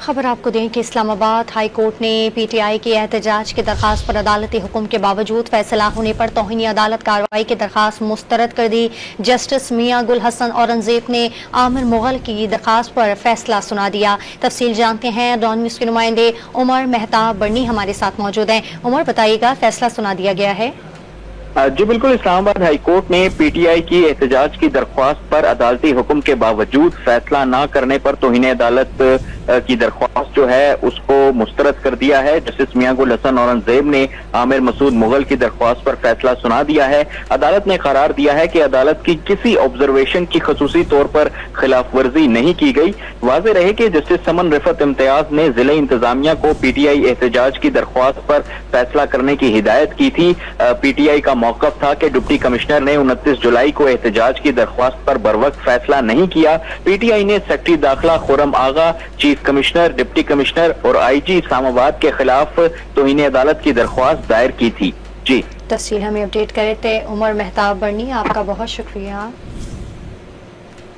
खबर आपको दें कि इस्लामाबाद हाई कोर्ट ने पीटीआई की एहतजाज की दरख्वास्त पर अदालती हुक्म के बावजूद फैसला होने पर तौहीनी अदालत कार्रवाई की दरख्वास्त मुस्तरद कर दी। जस्टिस मियां गुल हसन औरंगजेब ने आमिर मुगल की दरख्वास्त पर फैसला सुना दिया। तफसील जानते हैं, डॉन न्यूज़ के नुमाइंदे उमर मेहताब बर्नी हमारे साथ मौजूद हैं। उमर, बताइएगा, फैसला सुना दिया गया है? जी बिल्कुल, इस्लामाबाद हाई कोर्ट ने पीटीआई की एहतजाज की दरख्वास्त पर अदालती हुक्म के बावजूद फैसला न करने पर तौहीन अदालत की दरख्वास्त जो है उसको मुस्तरद कर दिया है। जस्टिस मियां गुल हसन औरंगजेब ने आमिर मसूद मुगल की दरख्वास्त पर फैसला सुना दिया है। अदालत ने करार दिया है कि अदालत की किसी ऑब्जर्वेशन की खसूसी तौर पर खिलाफ वर्जी नहीं की गई। वाज़ेह रहे कि जस्टिस समन रिफत इम्तियाज ने जिले इंतजामिया को पीटीआई एहतजाज की दरख्वास्त पर फैसला करने की हिदायत की थी। पीटीआई का मौक़िफ़ था कि डिप्टी कमिश्नर ने 29 जुलाई को एहतजाज की दरख्वास्त पर बरवक्त फैसला नहीं किया। पीटीआई ने सेक्रेटरी दाखिला खुर्रम आगा, चीफ कमिश्नर, डिप्टी कमिश्नर और आईजी इस्लामाबाद के खिलाफ तौहीन अदालत की दरख्वास्त दायर की थी। जी, तफसील हमें अपडेट करे थे उमर मेहताब बर्नी, आपका बहुत शुक्रिया।